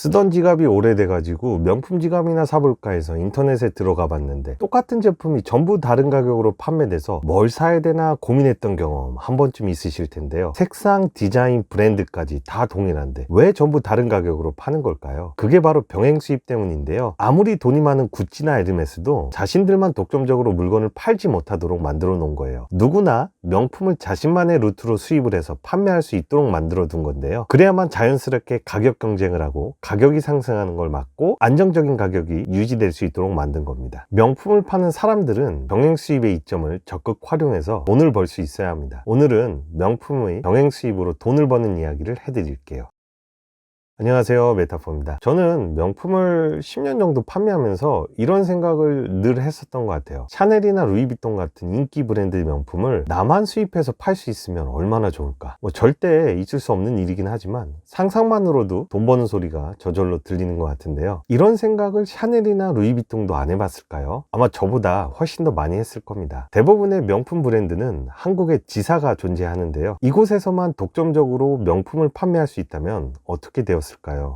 쓰던 지갑이 오래돼가지고 명품 지갑이나 사볼까 해서 인터넷에 들어가 봤는데 똑같은 제품이 전부 다른 가격으로 판매돼서 뭘 사야 되나 고민했던 경험 한 번쯤 있으실 텐데요. 색상, 디자인, 브랜드까지 다 동일한데 왜 전부 다른 가격으로 파는 걸까요? 그게 바로 병행 수입 때문인데요. 아무리 돈이 많은 구찌나 에르메스도 자신들만 독점적으로 물건을 팔지 못하도록 만들어 놓은 거예요. 누구나 명품을 자신만의 루트로 수입을 해서 판매할 수 있도록 만들어 둔 건데요. 그래야만 자연스럽게 가격 경쟁을 하고 가격이 상승하는 걸 막고 안정적인 가격이 유지될 수 있도록 만든 겁니다. 명품을 파는 사람들은 병행 수입의 이점을 적극 활용해서 돈을 벌 수 있어야 합니다. 오늘은 명품의 병행 수입으로 돈을 버는 이야기를 해드릴게요. 안녕하세요, 메타포입니다. 저는 명품을 10년 정도 판매하면서 이런 생각을 늘 했었던 것 같아요. 샤넬이나 루이비통 같은 인기 브랜드 명품을 나만 수입해서 팔 수 있으면 얼마나 좋을까. 절대 있을 수 없는 일이긴 하지만 상상만으로도 돈 버는 소리가 저절로 들리는 것 같은데요. 이런 생각을 샤넬이나 루이비통도 안 해봤을까요? 아마 저보다 훨씬 더 많이 했을 겁니다. 대부분의 명품 브랜드는 한국에 지사가 존재하는데요. 이곳에서만 독점적으로 명품을 판매할 수 있다면 어떻게 되었을까요?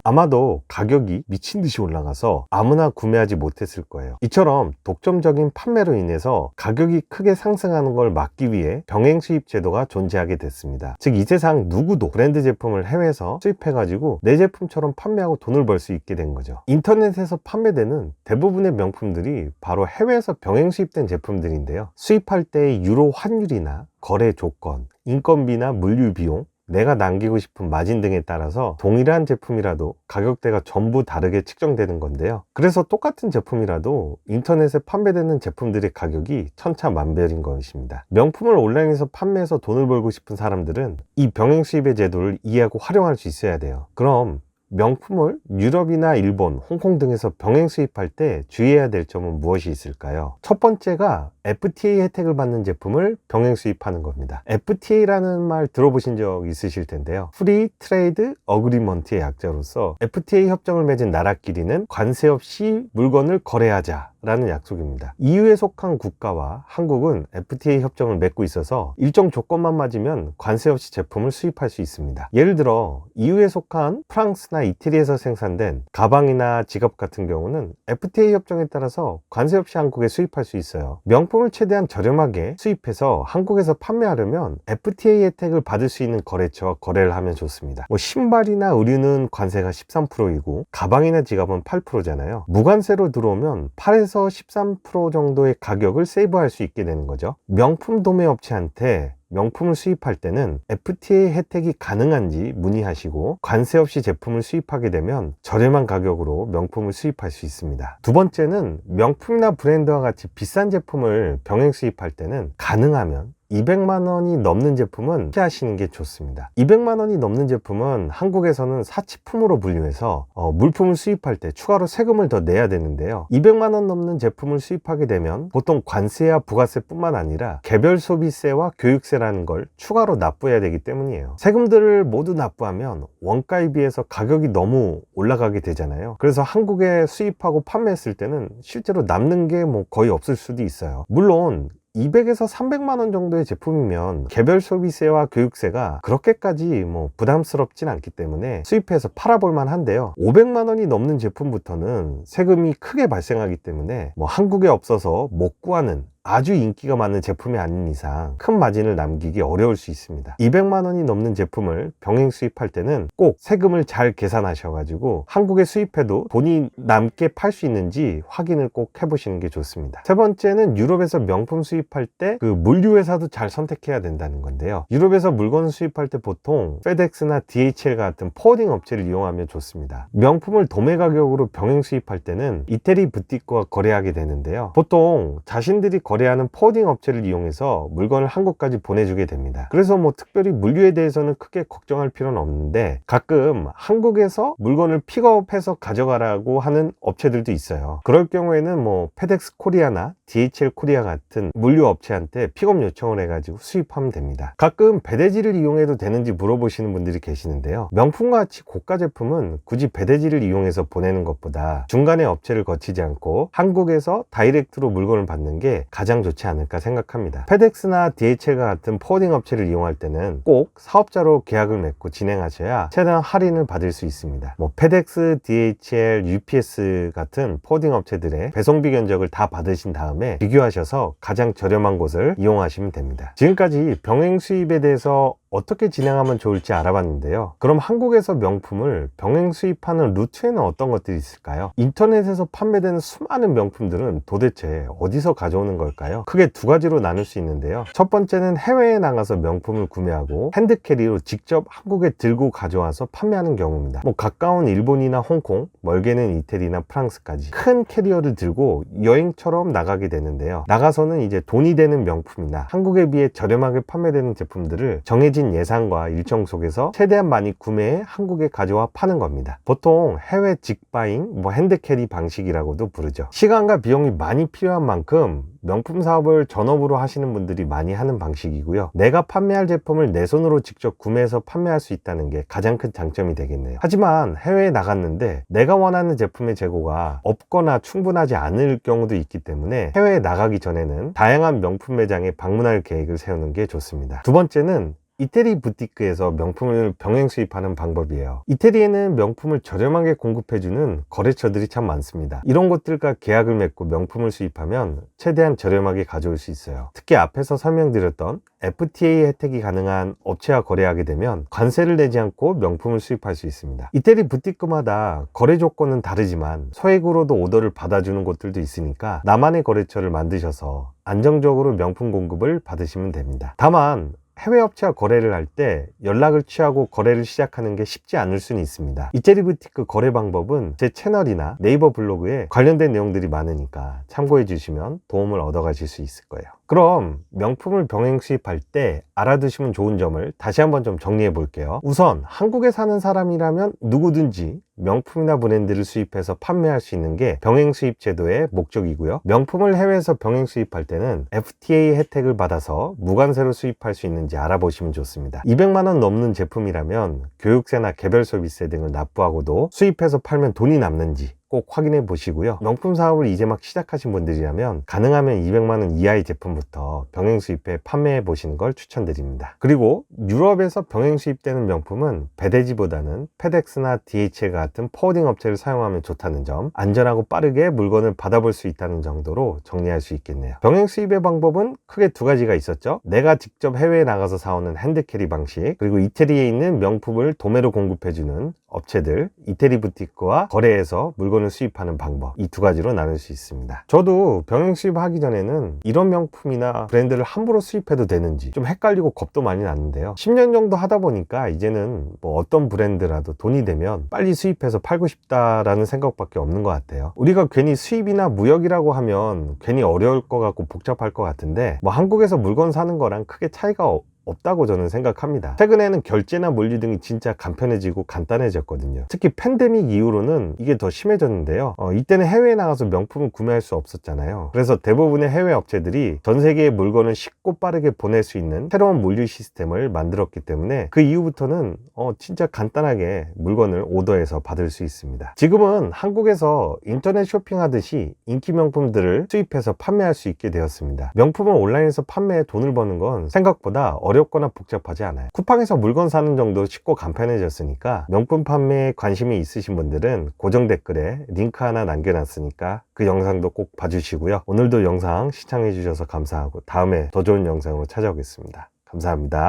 아마도 가격이 미친 듯이 올라가서 아무나 구매하지 못했을 거예요. 이처럼 독점적인 판매로 인해서 가격이 크게 상승하는 걸 막기 위해 병행 수입 제도가 존재하게 됐습니다. 즉 이 세상 누구도 브랜드 제품을 해외에서 수입해가지고 내 제품처럼 판매하고 돈을 벌 수 있게 된 거죠. 인터넷에서 판매되는 대부분의 명품들이 바로 해외에서 병행 수입된 제품들인데요. 수입할 때의 유로 환율이나 거래 조건, 인건비나 물류 비용, 내가 남기고 싶은 마진 등에 따라서 동일한 제품이라도 가격대가 전부 다르게 측정되는 건데요. 그래서 똑같은 제품이라도 인터넷에 판매되는 제품들의 가격이 천차만별인 것입니다. 명품을 온라인에서 판매해서 돈을 벌고 싶은 사람들은 이 병행 수입의 제도를 이해하고 활용할 수 있어야 돼요. 그럼 명품을 유럽이나 일본, 홍콩 등에서 병행 수입할 때 주의해야 될 점은 무엇이 있을까요? 첫 번째가 FTA 혜택을 받는 제품을 병행 수입하는 겁니다. FTA라는 말 들어보신 적 있으실 텐데요. 프리 트레이드 어그리먼트의 약자로서 FTA 협정을 맺은 나라끼리는 관세 없이 물건을 거래하자 라는 약속입니다. EU에 속한 국가와 한국은 FTA 협정을 맺고 있어서 일정 조건만 맞으면 관세 없이 제품을 수입할 수 있습니다. 예를 들어 EU에 속한 프랑스나 이태리에서 생산된 가방이나 지갑 같은 경우는 FTA 협정에 따라서 관세 없이 한국에 수입할 수 있어요. 명품을 최대한 저렴하게 수입해서 한국에서 판매하려면 FTA 혜택을 받을 수 있는 거래처와 거래를 하면 좋습니다. 신발이나 의류는 관세가 13%이고 가방이나 지갑은 8%잖아요. 무관세로 들어오면 8에서 13% 정도의 가격을 세이브할 수 있게 되는 거죠. 명품 도매 업체한테 명품을 수입할 때는 FTA 혜택이 가능한지 문의하시고 관세 없이 제품을 수입하게 되면 저렴한 가격으로 명품을 수입할 수 있습니다. 두 번째는 명품이나 브랜드와 같이 비싼 제품을 병행 수입할 때는 가능하면 200만 원이 넘는 제품은 피하시는 게 좋습니다. 200만 원이 넘는 제품은 한국에서는 사치품으로 분류해서 물품을 수입할 때 추가로 세금을 더 내야 되는데요. 200만 원 넘는 제품을 수입하게 되면 보통 관세와 부가세 뿐만 아니라 개별 소비세와 교육세라는 걸 추가로 납부해야 되기 때문이에요. 세금들을 모두 납부하면 원가에 비해서 가격이 너무 올라가게 되잖아요. 그래서 한국에 수입하고 판매했을 때는 실제로 남는 게 거의 없을 수도 있어요. 물론 200에서 300만 원 정도의 제품이면 개별 소비세와 교육세가 그렇게까지 부담스럽진 않기 때문에 수입해서 팔아볼 만한데요. 500만 원이 넘는 제품부터는 세금이 크게 발생하기 때문에 한국에 없어서 못 구하는 아주 인기가 많은 제품이 아닌 이상 큰 마진을 남기기 어려울 수 있습니다. 200만 원이 넘는 제품을 병행 수입할 때는 꼭 세금을 잘 계산하셔가지고 한국에 수입해도 돈이 남게 팔 수 있는지 확인을 꼭 해보시는 게 좋습니다. 세 번째는 유럽에서 명품 수입할 때 그 물류회사도 잘 선택해야 된다는 건데요. 유럽에서 물건을 수입할 때 보통 페덱스나 DHL 같은 포워딩 업체를 이용하면 좋습니다. 명품을 도매 가격으로 병행 수입할 때는 이태리 부티크와 거래하게 되는데요. 보통 자신들이 거래하는 포워딩 업체를 이용해서 물건을 한국까지 보내주게 됩니다. 그래서 특별히 물류에 대해서는 크게 걱정할 필요는 없는데 가끔 한국에서 물건을 픽업해서 가져가라고 하는 업체들도 있어요. 그럴 경우에는 페덱스 코리아나 DHL 코리아 같은 물류 업체한테 픽업 요청을 해가지고 수입하면 됩니다. 가끔 배대지를 이용해도 되는지 물어보시는 분들이 계시는데요. 명품과 같이 고가 제품은 굳이 배대지를 이용해서 보내는 것보다 중간에 업체를 거치지 않고 한국에서 다이렉트로 물건을 받는 게 가장 좋지 않을까 생각합니다. 페덱스나 DHL 같은 포워딩 업체를 이용할 때는 꼭 사업자로 계약을 맺고 진행하셔야 최대한 할인을 받을 수 있습니다. 페덱스, DHL, UPS 같은 포워딩 업체들의 배송비 견적을 다 받으신 다음에 비교하셔서 가장 저렴한 곳을 이용하시면 됩니다. 지금까지 병행 수입에 대해서 어떻게 진행하면 좋을지 알아봤는데요. 그럼 한국에서 명품을 병행 수입하는 루트에는 어떤 것들이 있을까요? 인터넷에서 판매되는 수많은 명품들은 도대체 어디서 가져오는 걸까요? 크게 두 가지로 나눌 수 있는데요. 첫 번째는 해외에 나가서 명품을 구매하고 핸드캐리로 직접 한국에 들고 가져와서 판매하는 경우입니다. 가까운 일본이나 홍콩, 멀게는 이태리나 프랑스까지 큰 캐리어를 들고 여행처럼 나가게 되는데요. 나가서는 이제 돈이 되는 명품이나 한국에 비해 저렴하게 판매되는 제품들을 정해진 예산과 일정 속에서 최대한 많이 구매해 한국에 가져와 파는 겁니다. 보통 해외 직바잉, 핸드캐리 방식이라고도 부르죠. 시간과 비용이 많이 필요한 만큼 명품 사업을 전업으로 하시는 분들이 많이 하는 방식이고요. 내가 판매할 제품을 내 손으로 직접 구매해서 판매할 수 있다는 게 가장 큰 장점이 되겠네요. 하지만 해외에 나갔는데 내가 원하는 제품의 재고가 없거나 충분하지 않을 경우도 있기 때문에 해외에 나가기 전에는 다양한 명품 매장에 방문할 계획을 세우는 게 좋습니다. 두 번째는 이태리 부티크에서 명품을 병행 수입하는 방법이에요. 이태리에는 명품을 저렴하게 공급해주는 거래처들이 참 많습니다. 이런 곳들과 계약을 맺고 명품을 수입하면 최대한 저렴하게 가져올 수 있어요. 특히 앞에서 설명드렸던 FTA 혜택이 가능한 업체와 거래하게 되면 관세를 내지 않고 명품을 수입할 수 있습니다. 이태리 부티크마다 거래 조건은 다르지만 소액으로도 오더를 받아주는 곳들도 있으니까 나만의 거래처를 만드셔서 안정적으로 명품 공급을 받으시면 됩니다. 다만 해외 업체와 거래를 할 때 연락을 취하고 거래를 시작하는 게 쉽지 않을 수는 있습니다. 이태리 부티크 거래 방법은 제 채널이나 네이버 블로그에 관련된 내용들이 많으니까 참고해 주시면 도움을 얻어 가실 수 있을 거예요. 그럼 명품을 병행 수입할 때 알아두시면 좋은 점을 다시 한번 좀 정리해 볼게요. 우선 한국에 사는 사람이라면 누구든지 명품이나 브랜드를 수입해서 판매할 수 있는 게 병행 수입 제도의 목적이고요. 명품을 해외에서 병행 수입할 때는 FTA 혜택을 받아서 무관세로 수입할 수 있는지 알아보시면 좋습니다. 200만 원 넘는 제품이라면 교육세나 개별 소비세 등을 납부하고도 수입해서 팔면 돈이 남는지 꼭 확인해 보시고요. 명품 사업을 이제 막 시작하신 분들이라면 가능하면 200만 원 이하의 제품부터 병행 수입해 판매해 보시는 걸 추천드립니다. 그리고 유럽에서 병행 수입되는 명품은 배대지보다는 페덱스나 DHL 같은 포워딩 업체를 사용하면 좋다는 점, 안전하고 빠르게 물건을 받아볼 수 있다는 정도로 정리할 수 있겠네요. 병행 수입의 방법은 크게 두 가지가 있었죠. 내가 직접 해외에 나가서 사오는 핸드캐리 방식, 그리고 이태리에 있는 명품을 도매로 공급해주는 업체들, 이태리 부티크와 거래해서 물건을 수입하는 방법, 이 두 가지로 나눌 수 있습니다. 저도 병행 수입하기 전에는 이런 명품이나 브랜드를 함부로 수입해도 되는지 좀 헷갈리고 겁도 많이 났는데요. 10년 정도 하다 보니까 이제는 어떤 브랜드라도 돈이 되면 빨리 수입해서 팔고 싶다라는 생각밖에 없는 것 같아요. 우리가 괜히 수입이나 무역이라고 하면 괜히 어려울 것 같고 복잡할 것 같은데 한국에서 물건 사는 거랑 크게 차이가 없다고 저는 생각합니다. 최근에는 결제나 물류 등이 진짜 간편해지고 간단해졌거든요. 특히 팬데믹 이후로는 이게 더 심해졌는데요. 이때는 해외에 나가서 명품을 구매할 수 없었잖아요. 그래서 대부분의 해외 업체들이 전 세계의 물건을 쉽고 빠르게 보낼 수 있는 새로운 물류 시스템을 만들었기 때문에 그 이후부터는 진짜 간단하게 물건을 오더해서 받을 수 있습니다. 지금은 한국에서 인터넷 쇼핑하듯이 인기 명품들을 수입해서 판매할 수 있게 되었습니다. 명품을 온라인에서 판매해 돈을 버는 건 생각보다 어렵거나 복잡하지 않아요. 쿠팡에서 물건 사는 정도 쉽고 간편해졌으니까 명품 판매에 관심이 있으신 분들은 고정 댓글에 링크 하나 남겨놨으니까 그 영상도 꼭 봐주시고요. 오늘도 영상 시청해 주셔서 감사하고 다음에 더 좋은 영상으로 찾아오겠습니다. 감사합니다.